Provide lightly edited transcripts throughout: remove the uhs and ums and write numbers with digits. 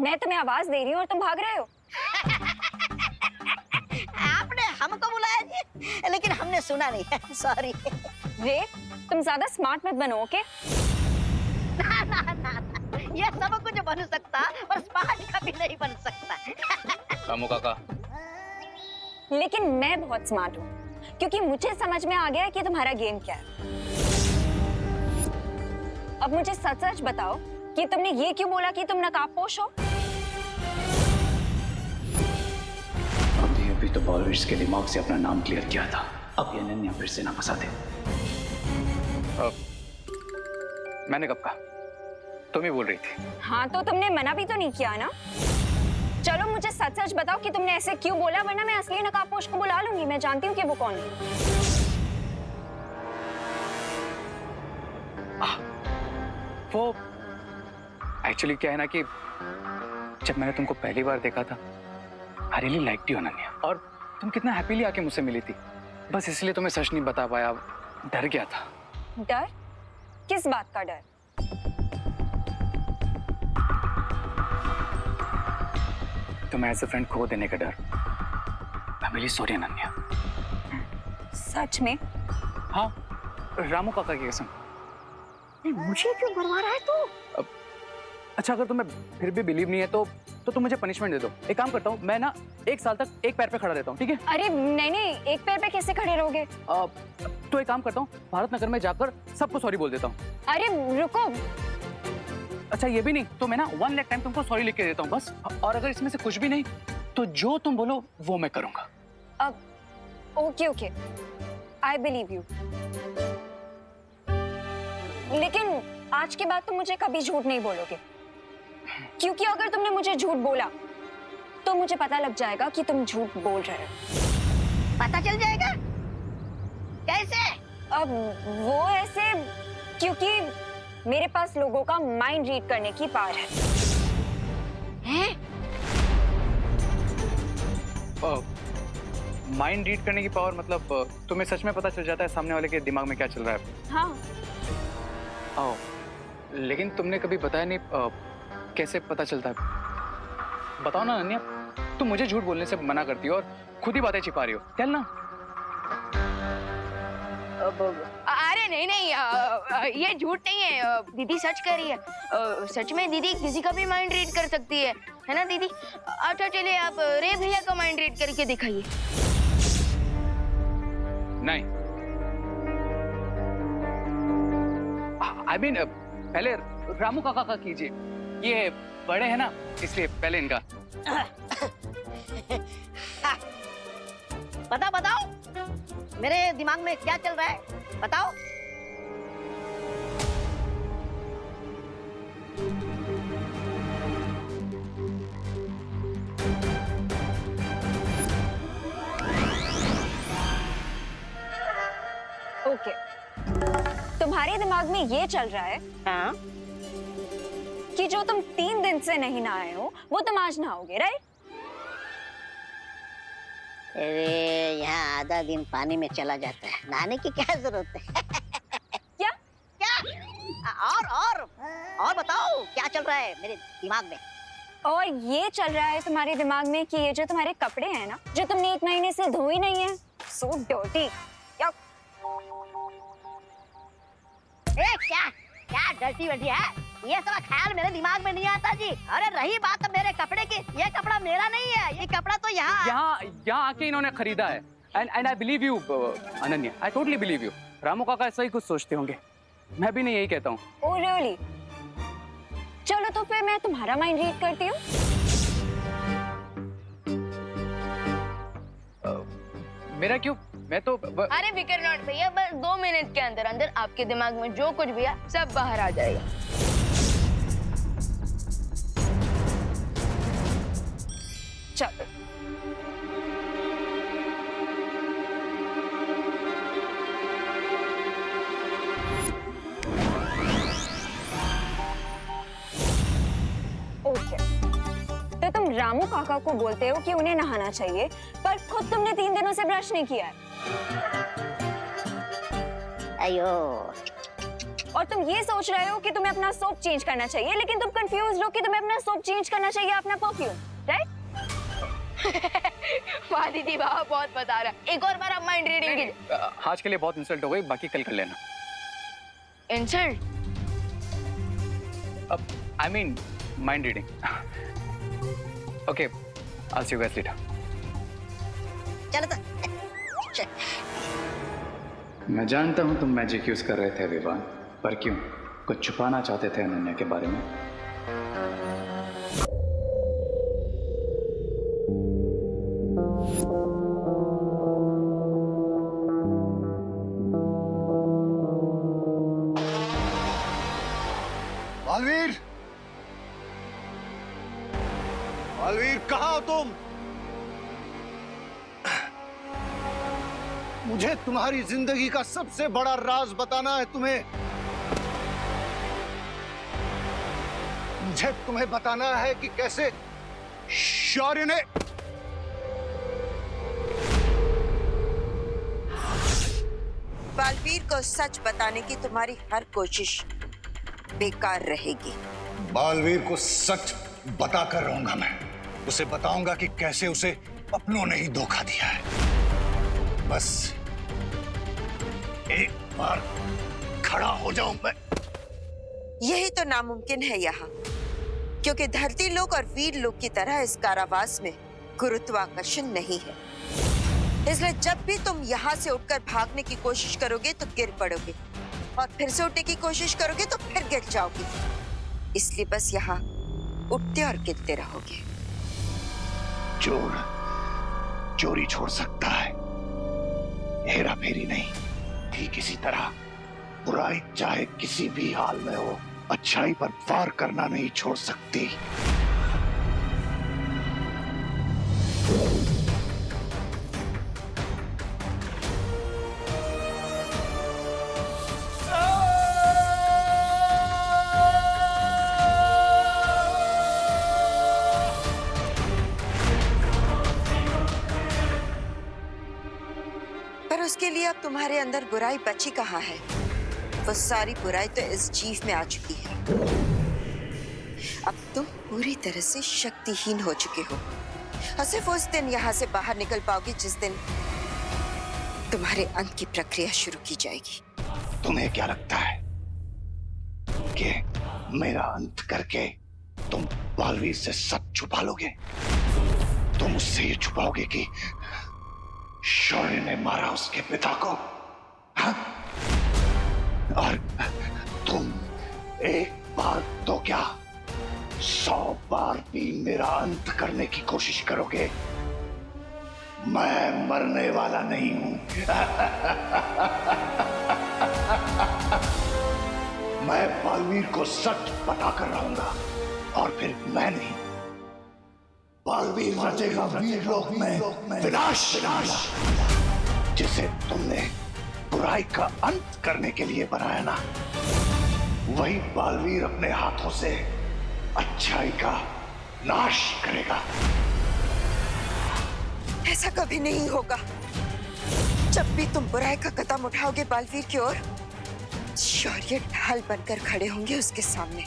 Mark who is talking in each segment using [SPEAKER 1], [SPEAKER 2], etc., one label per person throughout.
[SPEAKER 1] मैं तुम्हें आवाज दे रही हूँ और तुम भाग रहे हो।
[SPEAKER 2] आपने हमको बुलाया जी, लेकिन हमने सुना नहीं है, सॉरी।
[SPEAKER 1] रे, तुम ज्यादा स्मार्ट मत बनो, ओके?
[SPEAKER 2] ना ना ना ना, ये सब कुछ बन सकता पर स्मार्ट कभी नहीं बन सकता।
[SPEAKER 3] रामू काका,
[SPEAKER 1] लेकिन मैं बहुत स्मार्ट हूँ, क्योंकि मुझे समझ में आ गया है कि तुम्हारा गेम क्या है। अब मुझे सच सच बताओ कि तुमने ये क्यों बोला कि तुम नकाबपोश हो?
[SPEAKER 4] हमने अभी तो बॉलर्स के दिमाग से अपना नाम क्लियर किया था, अब ये अनन्या फिर से ना फंसा दे।
[SPEAKER 3] मैंने कब कहा? तुम ही बोल रही थी।
[SPEAKER 1] हाँ, तो तुमने मना भी तो नहीं किया ना। चलो मुझे सच सच बताओ कि तुमने ऐसे क्यों बोला, वरना मैं असली नकाबपोश को बुला लूंगी। मैं जानती हूँ कि वो कौन है।
[SPEAKER 3] वो एक्चुअली क्या है ना कि जब मैंने तुमको पहली बार देखा था, I really liked you Ananya, और तुम कितना हैप्पीली आके मुझसे मिली थी। बस इसलिए तुम्हें सच नहीं बता पाया, डर गया था।
[SPEAKER 1] डर? किस बात का डर?
[SPEAKER 3] तुम्हें एज अ फ्रेंड खो देने का डर। I am really sorry Ananya.
[SPEAKER 1] सच में?
[SPEAKER 3] हाँ, रामू काका की कसम।
[SPEAKER 2] मुझे क्यों मरवा रहा है तू?
[SPEAKER 3] अच्छा, अगर तुम्हें फिर भी बिलीव नहीं है तो तुम मुझे पनिशमेंट दे दो। एक काम करता हूँ, मैं ना 1 साल तक एक पैर पे खड़ा रहता हूँ, ठीक है?
[SPEAKER 1] अरे नहीं नहीं, एक पैर पे कैसे खड़े रहोगे?
[SPEAKER 3] तो एक काम करता हूँ, भारत नगर में जाकर सबको सॉरी बोल देता हूँ।
[SPEAKER 1] अरे रुको।
[SPEAKER 3] अच्छा, ये भी नहीं तो मैं ना 1 लाख टाइम तुमको सॉरी लिख के देता हूँ बस। और अगर इसमें से कुछ भी नहीं तो जो तुम बोलो वो मैं करूंगा।
[SPEAKER 1] अब okay okay, I believe you. लेकिन आज के बाद तुम मुझे कभी झूठ नहीं बोलोगे, क्योंकि अगर तुमने मुझे झूठ बोला तो मुझे पता लग जाएगा कि तुम झूठ बोल रहे हो।
[SPEAKER 2] पता चल जाएगा? कैसे?
[SPEAKER 1] अब वो ऐसे, क्योंकि मेरे पास लोगों का माइंड रीड करने की पावर है।
[SPEAKER 2] हैं?
[SPEAKER 3] माइंड रीड करने की पावर मतलब तुम्हें सच में पता चल जाता है सामने वाले के दिमाग में क्या चल रहा है?
[SPEAKER 1] हाँ।
[SPEAKER 3] लेकिन तुमने कभी बताया नहीं कैसे पता चलता है? बताओ ना अनन्या, तुम मुझे झूठ बोलने से मना करती हो और खुद ही बातें छिपा रही हो। चल ना।
[SPEAKER 5] अरे नहीं नहीं, ये झूठ नहीं है, दीदी सच कह रही है। सच में दीदी किसी का भी माइंड रीड कर सकती है ना दीदी? अच्छा चलिए, आप रे भैया का माइंड रीड करके दिखाइए।
[SPEAKER 3] नहीं, आई मीन पहले रामू काका का कीजिए, ये बड़े हैं ना इसलिए पहले इनका।
[SPEAKER 2] बताओ मेरे दिमाग में क्या चल रहा है, बताओ।
[SPEAKER 1] ओके, तुम्हारे दिमाग में ये चल रहा है
[SPEAKER 2] हाँ?
[SPEAKER 1] कि जो तुम 3 दिन से नहीं नहाए हो वो तुम आज नहाओगे, राइट?
[SPEAKER 2] अरे यहाँ आधा दिन पानी में चला जाता है, नहाने की क्या जरूरत है?
[SPEAKER 1] क्या?
[SPEAKER 2] क्या? और बताओ क्या चल रहा है मेरे दिमाग में?
[SPEAKER 1] और ये चल रहा है तुम्हारे दिमाग में कि ये जो तुम्हारे कपड़े हैं ना, जो तुमने 1 महीने से धोए नहीं है, सो डर्टी।
[SPEAKER 2] क्या डर्टी वर्टी है? ये सब ख्याल मेरे दिमाग में नहीं आता जी। अरे रही बात मेरे कपड़े की, ये कपड़ा मेरा नहीं है, ये कपड़ा तो यहाँ
[SPEAKER 3] आके इन्होंने खरीदा है। And I believe you Ananya, I totally believe you. Ramu काका ऐसा ही कुछ सोचते होंगे, मैं भी नहीं यही कहता हूँ।
[SPEAKER 1] Oh really? चलो तो फिर मैं तुम्हारा माइंड रीड करती हूँ।
[SPEAKER 3] मेरा क्यों? मैं तो
[SPEAKER 5] अरे फिकर नॉट भैया, बस 2 मिनट के अंदर अंदर आपके दिमाग में जो कुछ भी है सब बाहर आ जाएगा।
[SPEAKER 1] चलो। ओके, तो तुम रामू काका को बोलते हो कि उन्हें नहाना चाहिए, पर खुद तुमने 3 दिनों से ब्रश नहीं किया है।
[SPEAKER 2] अयो,
[SPEAKER 1] और तुम ये सोच रहे हो कि तुम्हें अपना सोप चेंज करना चाहिए, लेकिन तुम कंफ्यूज हो कि तुम्हें अपना सोप चेंज करना चाहिए अपना परफ्यूम, राइट?
[SPEAKER 5] वाह दीदी वाह, बहुत बता रहा है। एक और बार आप माइंड रीडिंग की।
[SPEAKER 3] आज के लिए बहुत इंसल्ट हो गई, बाकी कल कर लेना।
[SPEAKER 5] इंसल्ट?
[SPEAKER 3] अब I mean mind reading. Okay, I see you guys later.
[SPEAKER 2] चलो तो
[SPEAKER 4] मैं जानता हूं तुम मैजिक यूज कर रहे थे विवान, पर क्यों? कुछ छुपाना चाहते थे अनन्या के बारे में?
[SPEAKER 6] बालवीर, बालवीर कहाँ हो तुम? मुझे तुम्हारी जिंदगी का सबसे बड़ा राज बताना है तुम्हें। मुझे तुम्हें बताना है कि कैसे शौर्य ने
[SPEAKER 7] बालवीर को सच बताने की तुम्हारी हर कोशिश बेकार रहेगी।
[SPEAKER 6] बालवीर को सच बताकर रहूंगा मैं। उसे बताऊंगा कि कैसे उसे अपनों ने ही धोखा दिया है। बस एक बार खड़ा हो जाऊं मैं।
[SPEAKER 7] यही तो नामुमकिन है यहाँ, क्योंकि धरती लोक और वीर लोक की तरह इस कारावास में गुरुत्वाकर्षण नहीं है। इसलिए जब भी तुम यहाँ से उठकर भागने की कोशिश करोगे तो गिर पड़ोगे, और फिर से उठने की कोशिश करोगे तो फिर गिर जाओगे। इसलिए बस यहाँ उठते और गिरते रहोगे।
[SPEAKER 6] चोर चोरी छोड़ सकता है, हेरा फेरी नहीं। ठीक इसी तरह बुराई चाहे किसी भी हाल में हो, अच्छाई पर वार करना नहीं छोड़ सकती।
[SPEAKER 7] पर उसके लिए अब तुम्हारे अंदर बुराई बची कहाँ है? वो सारी बुराई तो इस जीव में आ चुकी है। अब तुम पूरी तरह से शक्तिहीन हो चुके हो, और सिर्फ उस दिन यहाँ से बाहर निकल पाओगे जिस दिन तुम्हारे अंत की प्रक्रिया शुरू की जाएगी।
[SPEAKER 6] तुम्हें क्या लगता है कि मेरा अंत करके तुम बालवीर से सब छुपा लोगे? तुम उससे ये छुपाओगे कि शौर्य ने मारा उसके पिता को, हाँ? और तुम एक बार तो क्या 100 बार भी मेरा अंत करने की कोशिश करोगे? मैं मरने वाला नहीं हूं। मैं बालवीर को सच बताकर रहूंगा, और फिर मैं नहीं, बालवीर रचेगा वीर लोक में विनाश। जिसे तुमने बुराई का अंत करने के लिए बनाया ना, वही बालवीर अपने हाथों से अच्छाई का नाश करेगा।
[SPEAKER 7] ऐसा कभी नहीं होगा। जब भी तुम बुराई का कदम उठाओगे बालवीर की ओर, शौर्य ढाल बनकर खड़े होंगे उसके सामने।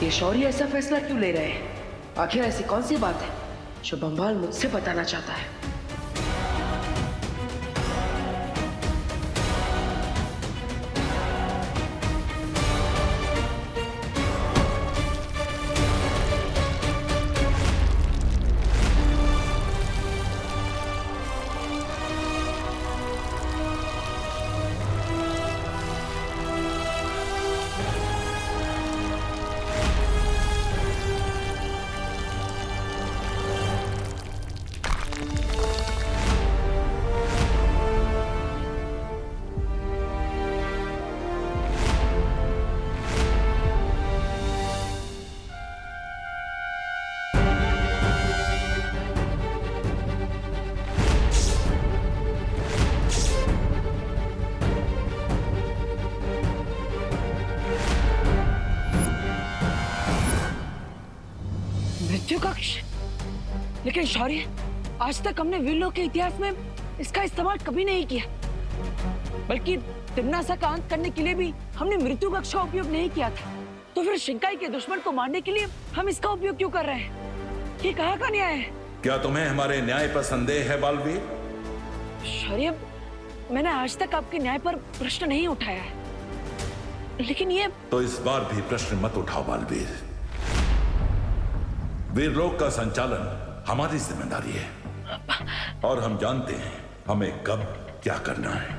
[SPEAKER 8] ये शौर्य ऐसा फैसला क्यों ले रहे हैं? आखिर ऐसी कौन सी बात है जो बंबाल मुझसे बताना चाहता है? लेकिन शौर्य, आज तक हमने वीर लोक के इतिहास में इसका इस्तेमाल कभी नहीं किया, बल्कि तिम्नासा का अंत करने के लिए भी हमने मृत्यु कक्ष का उपयोग नहीं किया था। तो फिर शिंकाई के दुश्मन को मारने के लिए हम इसका उपयोग क्यों कर रहे हैं? ये कहाँ का न्याय है?
[SPEAKER 9] क्या तुम्हें हमारे न्याय पर संदेह है बालवीर?
[SPEAKER 8] शौर्य, मैंने आज तक आपके न्याय पर प्रश्न नहीं उठाया है, लेकिन ये
[SPEAKER 9] तो इस बार भी प्रश्न मत उठाओ बालवीर। वीरलोक का संचालन हमारी जिम्मेदारी है और हम जानते हैं हमें कब क्या करना है।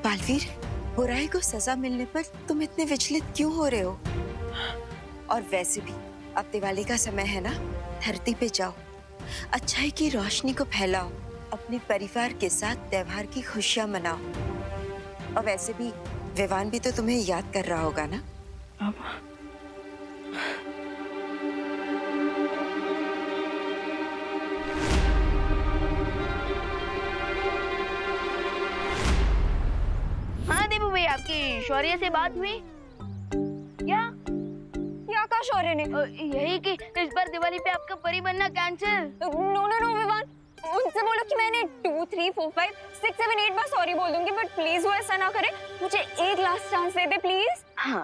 [SPEAKER 7] बालवीर, बुराई को सजा मिलने पर तुम इतने विचलित क्यों हो रहे हो? और वैसे भी अब दिवाली का समय है ना, धरती पे जाओ, अच्छाई की रोशनी को फैलाओ, अपने परिवार के साथ त्योहार की खुशियां मनाओ। और वैसे भी विवान भी तो तुम्हें याद कर रहा होगा ना?
[SPEAKER 5] हाँ देबू भाई, आपकी शौर्य से बात हुई क्या?
[SPEAKER 1] क्या कहा शौर्य ने?
[SPEAKER 5] यही कि इस बार दिवाली पे आपका परी बनना cancel.
[SPEAKER 1] No no no Vivaan, उनसे बोलो कि मैंने 2, 3, 4, 5, 6, 7, 8 बार सॉरी बोल दूंगी, बट प्लीज वो ऐसा ना करे। मुझे एक last chance they they please.
[SPEAKER 5] हाँ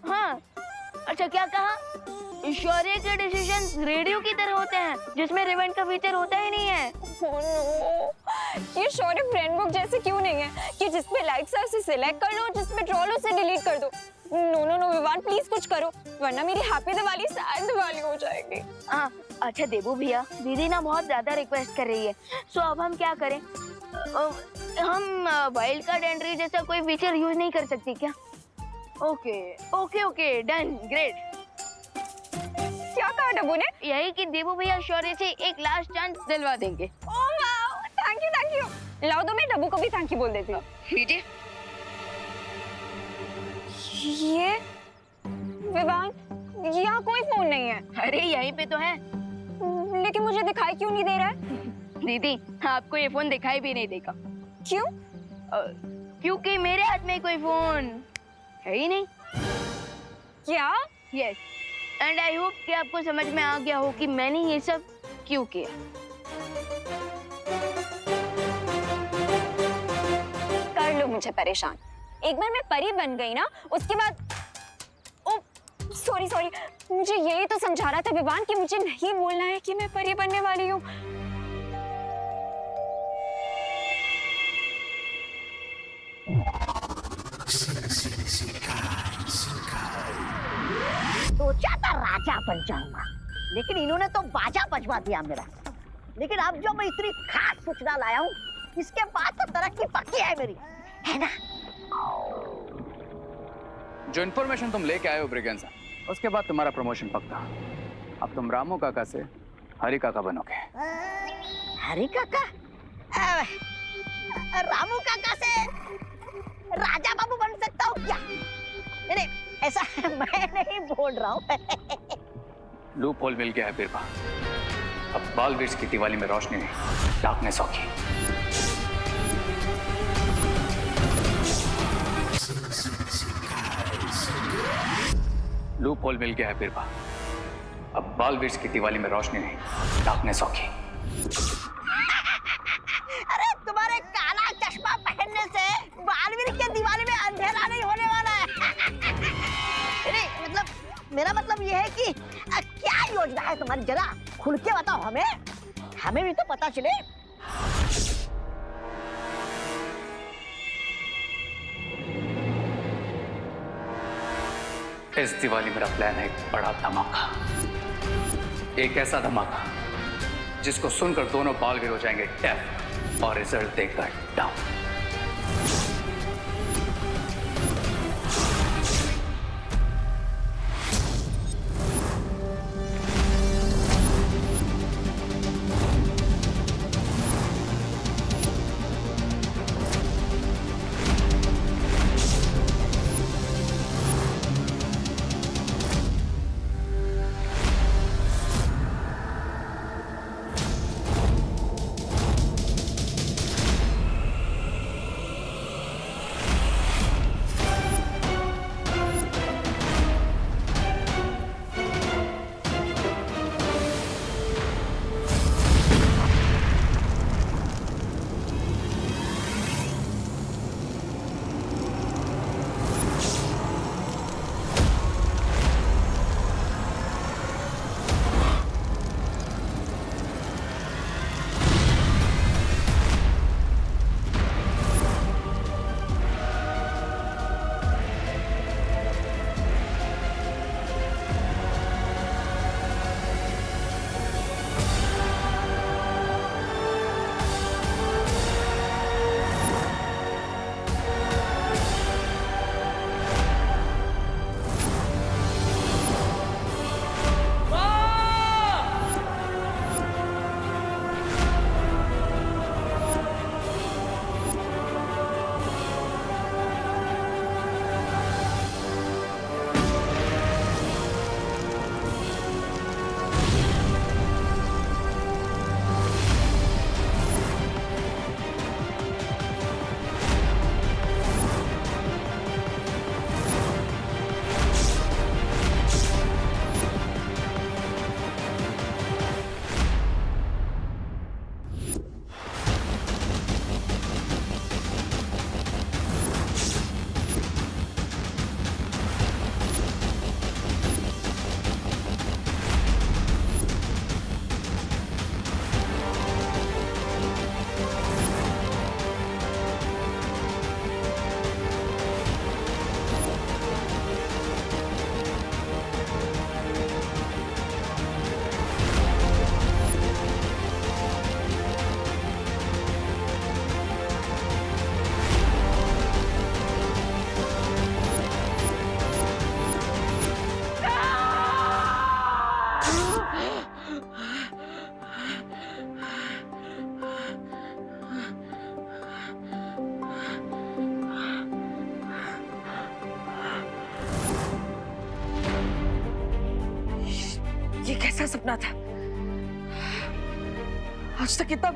[SPEAKER 5] हाँ, अच्छा क्या कहा? शौर्य के डिसीजन रेडियो की तरह होते हैं जिसमें रिवेंट का फीचर होता ही नहीं है।
[SPEAKER 1] Oh no! ये शौर्य फ्रेंड बुक जैसे क्यों नहीं है कि जिसमें लाइक्स है उसे सिलेक्ट कर लो, जिसमें ट्रोल उसे डिलीट कर दो। No no no Vivaan, please कुछ करो, वरना मेरी हैप्पी दिवाली सैड दिवाली हो जाएगी।
[SPEAKER 5] हाँ अच्छा देबू भैया, दीदी ना बहुत ज्यादा रिक्वेस्ट कर रही है, सो अब हम क्या करें? हम वाइल्ड कार्ड एंट्री जैसा कोई फीचर यूज नहीं कर सकती क्या? Okay okay okay, done, great.
[SPEAKER 1] क्या कहा डब्बू ने?
[SPEAKER 5] यही कि देबू भैया शौर्य से एक लास्ट चांस दिलवा देंगे।
[SPEAKER 1] Oh wow, thank you thank you. लाओ तो मैं डब्बू को भी थैंक यू बोल देती हूँ।
[SPEAKER 5] लीजिए।
[SPEAKER 1] ये विवान, यहाँ कोई फोन नहीं है।
[SPEAKER 5] अरे यहीं पे तो है।
[SPEAKER 1] लेकिन मुझे दिखाई क्यों नहीं दे रहा है?
[SPEAKER 5] दीदी आपको ये फोन दिखाई भी नहीं देगा।
[SPEAKER 1] क्यों?
[SPEAKER 5] क्योंकि मेरे हाथ में कोई फोन है ही नहीं।
[SPEAKER 1] क्या?
[SPEAKER 5] यस, एंड आई होप कि आपको समझ में आ गया हो कि मैंने ये सब क्यों किया।
[SPEAKER 1] कर लो मुझे परेशान। एक बार मैं परी बन गई ना, उसके बाद ओ सॉरी सॉरी, मुझे यही तो समझा रहा था विवान कि मुझे नहीं बोलना है कि मैं परी बनने वाली हूँ।
[SPEAKER 2] सोचा था राजा बन जाऊंगा, लेकिन इन्होंने तो बाजा बजवा दिया मेरा। लेकिन अब जो मैं इतनी खास सूचना लाया हूँ, इसके बाद तो तरक्की पक्की है मेरी, है ना?
[SPEAKER 3] जो इन्फॉर्मेशन तुम लेके आए हो ब्रिगेंजा, उसके बाद तुम्हारा प्रमोशन पक्का। अब तुम रामू काका से हरी काका बनोगे।
[SPEAKER 2] हरी काका? रामू काका से राजा बाबू बन सकता हूँ क्या? नहीं, ऐसा मैं नहीं बोल रहा हूँ।
[SPEAKER 3] लूप होल मिल गया है बिरबा। अब बालवीर की दिवाली में रोशनी नहीं, डार्कनेस होगी। लूप होल मिल गया है बिरबा। अब बालवीर की दिवाली में रोशनी नहीं, डार्कनेस होगी।
[SPEAKER 2] अरे तुम्हारे काला चश्मा पहनने से बालवीर के दिवाली में अंधेरा नहीं होने वाला है। नहीं, मतलब मेरा मतलब ये है कि क्या योजना है तुम्हारी, जरा खुल के बताओ हमें, हमें भी तो पता चले।
[SPEAKER 3] इस दिवाली मेरा प्लान है एक बड़ा धमाका, एक ऐसा धमाका जिसको सुनकर दोनों बालवीर हो जाएंगे डेफ और रिजल्ट देखकर डाउन।
[SPEAKER 8] कैसा सपना था? आज तक इतना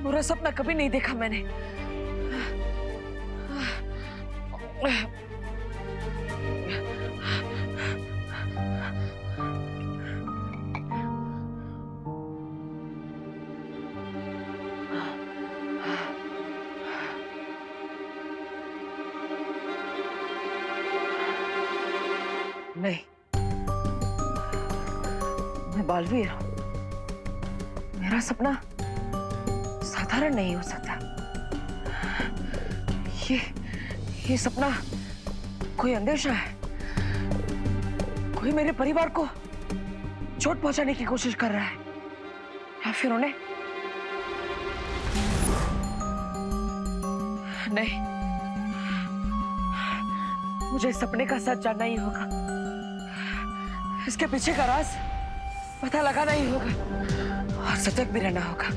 [SPEAKER 8] बुरा सपना कभी नहीं देखा मैंने। नहीं, मैं बालवीर हूं। मेरा सपना साधारण नहीं हो सकता। ये सपना कोई अंदेशा है। कोई मेरे परिवार को चोट पहुंचाने की कोशिश कर रहा है, या फिर उन्हें नहीं। मुझे इस सपने का सच जानना ही होगा। इसके पीछे का राज पता लगाना ही होगा और सतर्क भी रहना होगा,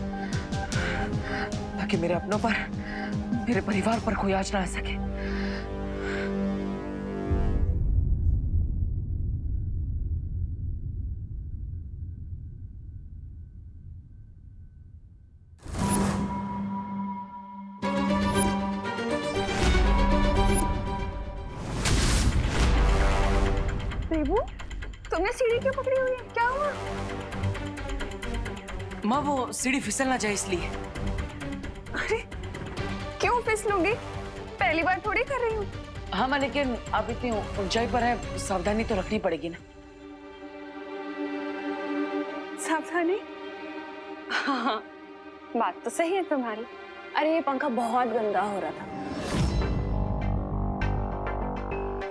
[SPEAKER 8] ताकि मेरे अपनों पर, मेरे परिवार पर कोई आंच ना आ सके।
[SPEAKER 1] देबू, तुमने सीढ़ी क्यों पकड़ी हुई है? क्या हुआ?
[SPEAKER 8] माँ, वो सीढ़ी फिसल ना जाए इसलिए।
[SPEAKER 1] अरे क्यों फिसलूंगी? पहली बार थोड़ी कर रही हूँ।
[SPEAKER 8] हाँ माँ, लेकिन आप इतनी ऊंचाई पर है, सावधानी तो रखनी पड़ेगी ना।
[SPEAKER 1] सावधानी? हाँ, बात तो सही है तुम्हारी। अरे ये पंखा बहुत गंदा हो रहा था।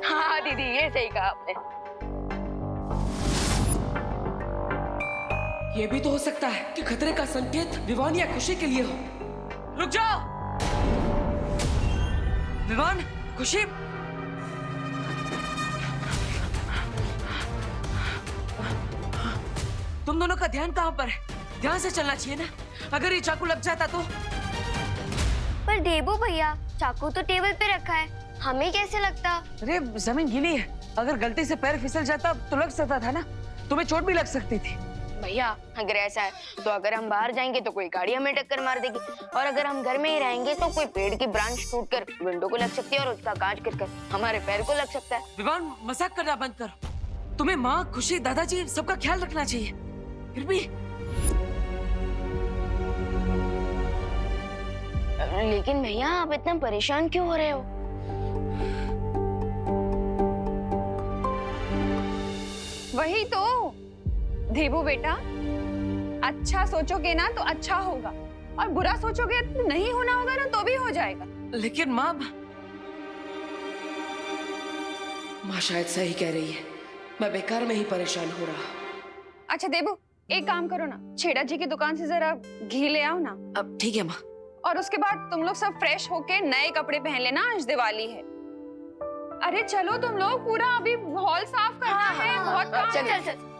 [SPEAKER 5] हाँ दीदी, ये सही कहा आपने।
[SPEAKER 8] ये भी तो हो सकता है कि खतरे का संकेत विवान या खुशी के लिए हो। रुक जाओ! विवान, खुशी, तुम दोनों का ध्यान कहाँ पर है? ध्यान से चलना चाहिए ना। अगर ये चाकू लग जाता तो?
[SPEAKER 10] पर देबू भैया, चाकू तो टेबल पे रखा है, हमें कैसे लगता?
[SPEAKER 8] अरे जमीन गीली है, अगर गलती से पैर फिसल जाता तो लग सकता था ना। तुम्हें चोट भी लग सकती थी।
[SPEAKER 5] भैया अगर ऐसा है तो अगर हम बाहर जाएंगे तो कोई गाड़ी हमें टक्कर मार देगी, और अगर हम घर में ही रहेंगे तो कोई पेड़ की ब्रांच टूटकर विंडो को लग सकती है और उसका कांच गिरकर हमारे पैर को लग सकता है।
[SPEAKER 8] विवान, मजाक करना बंद करो। तुम्हें माँ, खुशी, दादाजी सबका ख्याल रखना चाहिए। फिर भी
[SPEAKER 5] लेकिन भैया आप इतना परेशान क्यों हो रहे हो?
[SPEAKER 1] वही तो देबू बेटा, अच्छा सोचोगे ना तो अच्छा होगा, और बुरा सोचोगे तो नहीं होना होगा ना तो भी हो जाएगा।
[SPEAKER 8] लेकिन माँ शायद सही कह रही है। मैं बेकार में ही परेशान हो रहा।
[SPEAKER 1] अच्छा देबू, एक काम करो ना, छेड़ा जी की दुकान से जरा घी ले आओ ना।
[SPEAKER 8] अब ठीक है माँ।
[SPEAKER 1] और उसके बाद तुम लोग सब फ्रेश होके नए कपड़े पहन लेना, आज दिवाली है। अरे चलो तुम लोग, पूरा अभी हॉल साफ करना है, बहुत काम है।
[SPEAKER 5] चल